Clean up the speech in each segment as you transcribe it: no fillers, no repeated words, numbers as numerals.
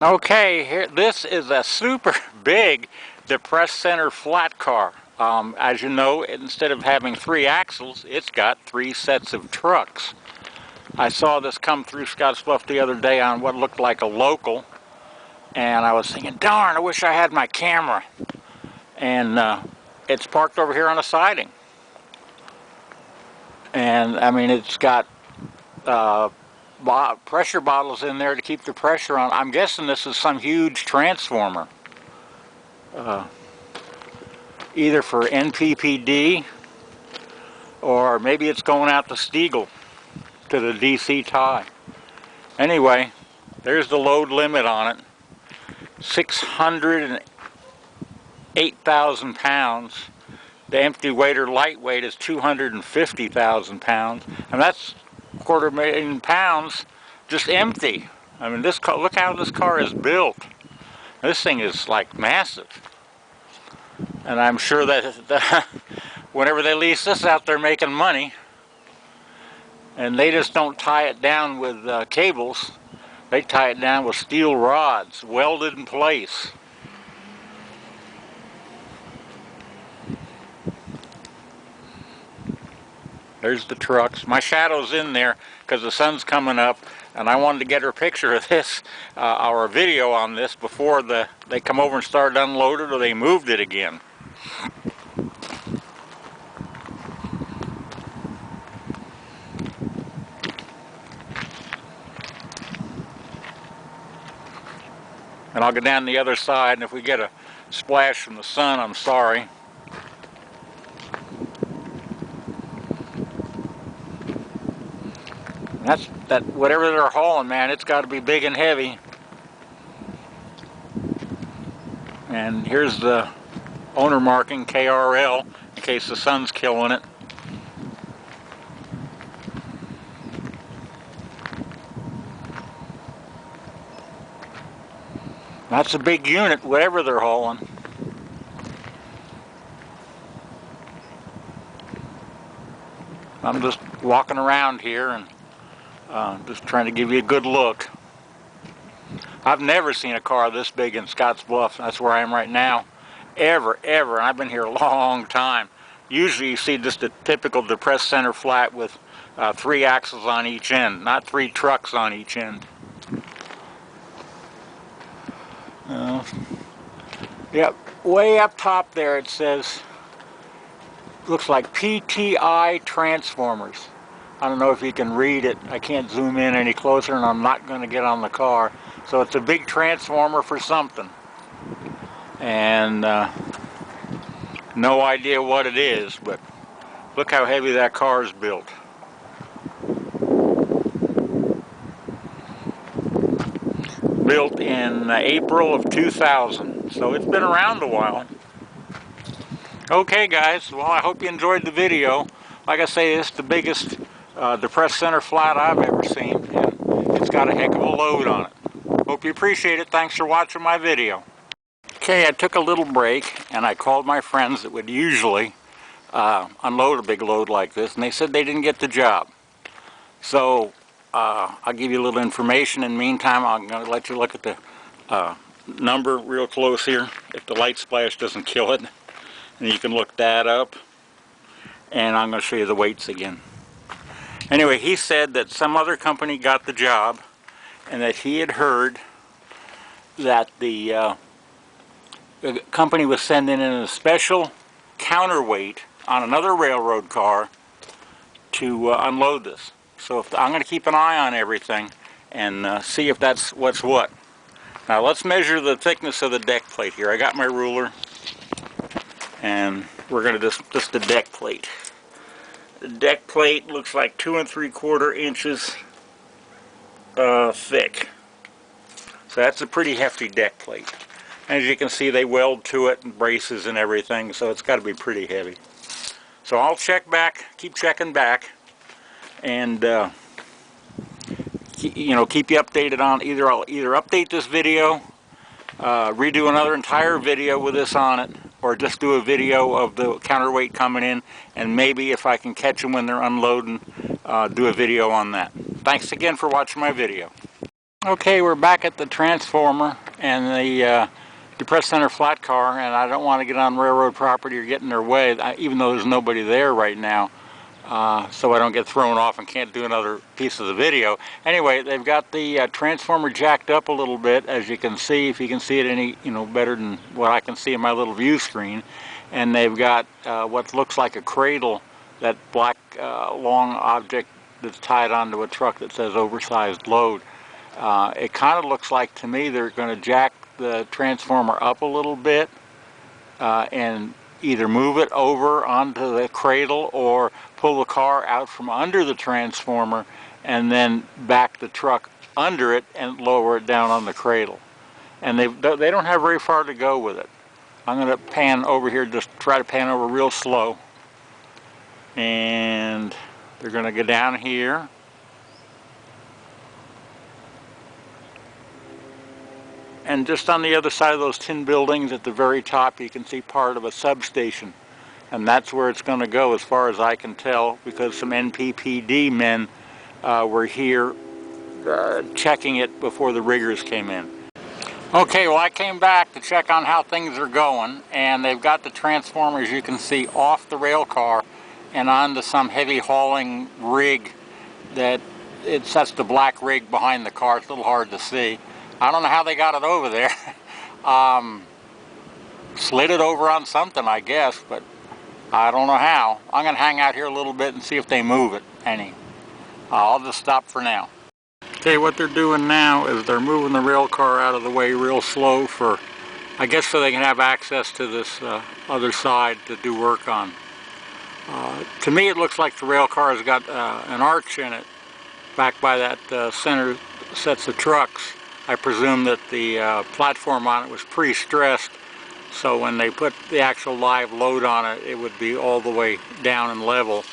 Okay, here this is a super big depressed center flat car. As you know, instead of having 3 axles, it's got 3 sets of trucks. I saw this come through Scottsbluff the other day on what looked like a local, and I was thinking, darn, I wish I had my camera. And it's parked over here on a siding. And I mean, it's got pressure bottles in there to keep the pressure on. I'm guessing this is some huge transformer, either for NPPD or maybe it's going out to Stiegel to the DC tie. Anyway, there's the load limit on it, 608,000 pounds. The empty weight or lightweight is 250,000 pounds, and that's 250,000 pounds just empty. I mean, this car, look how this car is built. This thing is like massive, and I'm sure that whenever they lease this out, they're making money. And they just don't tie it down with cables. They tie it down with steel rods welded in place. There's the trucks. My shadow's in there because the sun's coming up, and I wanted to get her picture of this, or a video on this, before they come over and start unloaded or they moved it again. And I'll go down the other side, and if we get a splash from the sun, I'm sorry. That whatever they're hauling, man, it's got to be big and heavy. And here's the owner marking, KRL, in case the sun's killing it. That's a big unit, whatever they're hauling. I'm just walking around here and just trying to give you a good look. I've never seen a car this big in Scottsbluff. That's where I am right now. Ever. And I've been here a long time. Usually you see just a typical depressed center flat with 3 axles on each end, not 3 trucks on each end. Yep, way up top there it says, looks like PTI transformers. I don't know if you can read it. I can't zoom in any closer, and I'm not going to get on the car. So it's a big transformer for something. And no idea what it is, but look how heavy that car is built. Built in April of 2000, so it's been around a while. Okay guys, well, I hope you enjoyed the video. Like I say, it's the biggest depressed center flat I've ever seen, and it's got a heck of a load on it. Hope you appreciate it. Thanks for watching my video. Okay, I took a little break and I called my friends that would usually unload a big load like this, and they said they didn't get the job. So I'll give you a little information. In the meantime, I'm going to let you look at the number real close here, if the light splash doesn't kill it. And you can look that up. And I'm going to show you the weights again. Anyway, he said that some other company got the job, and that he had heard that the company was sending in a special counterweight on another railroad car to unload this. So I'm going to keep an eye on everything and see if that's what's what. Now let's measure the thickness of the deck plate here. I got my ruler, and we're going to just the deck plate. The deck plate looks like 2 3/4 inches thick. So that's a pretty hefty deck plate. As you can see, they weld to it and braces and everything, so it's got to be pretty heavy. So I'll check back, keep checking back, and you know, keep you updated on I'll either update this video, redo another entire video with this on it, or just do a video of the counterweight coming in, and maybe if I can catch them when they're unloading, do a video on that. Thanks again for watching my video. Okay, we're back at the transformer and the depressed center flat car, and I don't want to get on railroad property or get in their way, even though there's nobody there right now, so I don't get thrown off and can't do another piece of the video. Anyway, they've got the transformer jacked up a little bit, as you can see, if you can see it any better than what I can see in my little view screen. And they've got what looks like a cradle, that black long object that's tied onto a truck that says oversized load. It kind of looks like to me they're going to jack the transformer up a little bit and either move it over onto the cradle or pull the car out from under the transformer and then back the truck under it and lower it down on the cradle. And they don't have very far to go with it. I'm going to pan over here, just try to pan over real slow. And they're going to go down here. And just on the other side of those tin buildings at the very top, you can see part of a substation. And that's where it's going to go, as far as I can tell, because some NPPD men were here checking it before the riggers came in. Okay, well, I came back to check on how things are going, and they've got the transformers, you can see, off the rail car and onto some heavy hauling rig that that's the black rig behind the car. It's a little hard to see. I don't know how they got it over there. Slid it over on something, I guess, but I don't know how. I'm going to hang out here a little bit and see if they move it any. I'll just stop for now. Okay, what they're doing now is they're moving the rail car out of the way real slow for, I guess, so they can have access to this other side to do work on. To me, it looks like the rail car has got an arch in it back by that center sets of trucks. I presume that the platform on it was pre-stressed, so when they put the actual live load on it, it would be all the way down and level.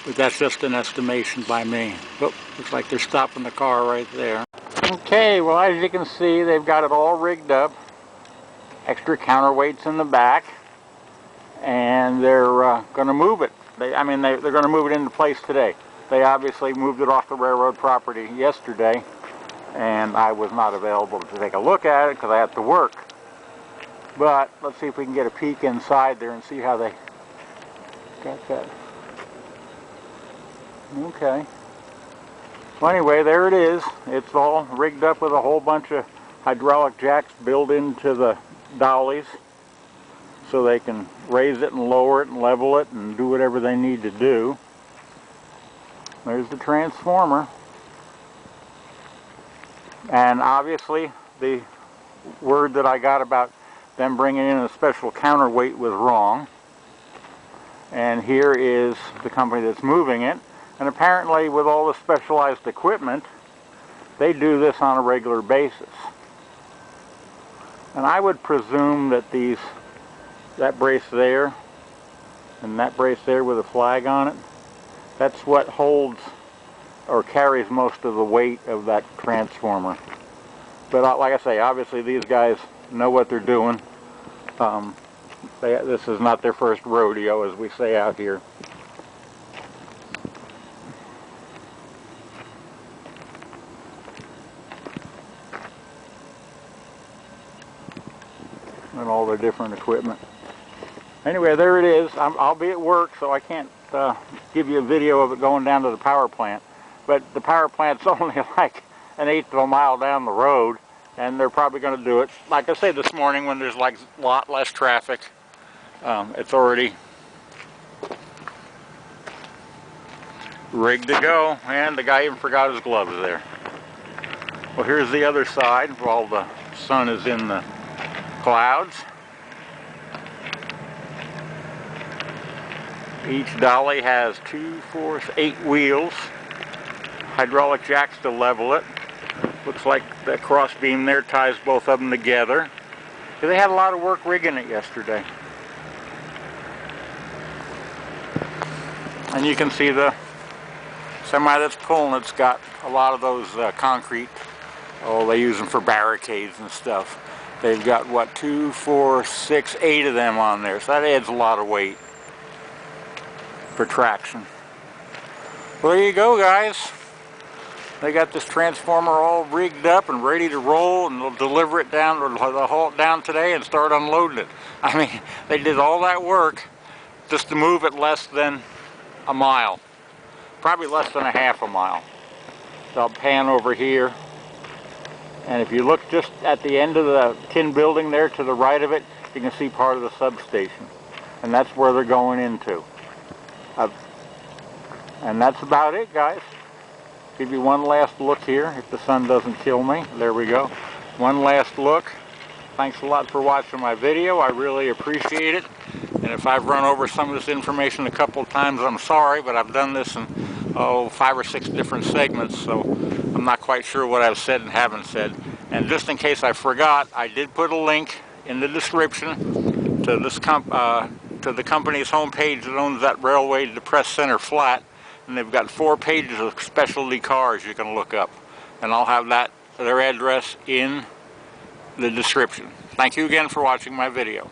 But that's just an estimation by me. Oh, looks like they're stopping the car right there. Okay, well, as you can see, they've got it all rigged up. Extra counterweights in the back. And they're going to move it. They're going to move it into place today. They obviously moved it off the railroad property yesterday, and I was not available to take a look at it because I had to work. But let's see if we can get a peek inside there and see how they got that. Okay. Well, anyway, there it is. It's all rigged up with a whole bunch of hydraulic jacks built into the dollies, so they can raise it and lower it and level it and do whatever they need to do. There's the transformer. And obviously the word that I got about them bringing in a special counterweight was wrong. And here is the company that's moving it. And apparently, with all the specialized equipment, they do this on a regular basis. And I would presume that that brace there and that brace there with a flag on it, that's what holds or carries most of the weight of that transformer. But like I say, obviously these guys know what they're doing. This is not their first rodeo, as we say out here. And all their different equipment. Anyway, there it is. I'll be at work, so I can't give you a video of it going down to the power plant. But the power plant's only like an eighth of a mile down the road, and they're probably going to do it, like I said, this morning when there's like a lot less traffic. It's already rigged to go, and the guy even forgot his gloves there. Well, here's the other side while the sun is in the clouds. Each dolly has 2, 4, 8 wheels, hydraulic jacks to level it. Looks like the cross beam there ties both of them together. They had a lot of work rigging it yesterday. And you can see the semi that's pulling it's got a lot of those concrete, they use them for barricades and stuff. They've got, what, 2, 4, 6, 8 of them on there, so that adds a lot of weight for traction. Well, there you go, guys. They got this transformer all rigged up and ready to roll, and they'll deliver it down, or they'll haul it down today and start unloading it. I mean, they did all that work just to move it less than a mile. Probably less than a half a mile. So I'll pan over here. And if you look just at the end of the tin building there to the right of it, you can see part of the substation. And that's where they're going into. And that's about it, guys. Give you one last look here, if the sun doesn't kill me. There we go. One last look. Thanks a lot for watching my video. I really appreciate it. And if I've run over some of this information a couple of times, I'm sorry, but I've done this in 5 or 6 different segments, so I'm not quite sure what I've said and haven't said. And just in case I forgot, I did put a link in the description to this to the company's homepage that owns that Railway Depressed Center flat. And they've got 4 pages of specialty cars you can look up. And I'll have their address in the description. Thank you again for watching my video.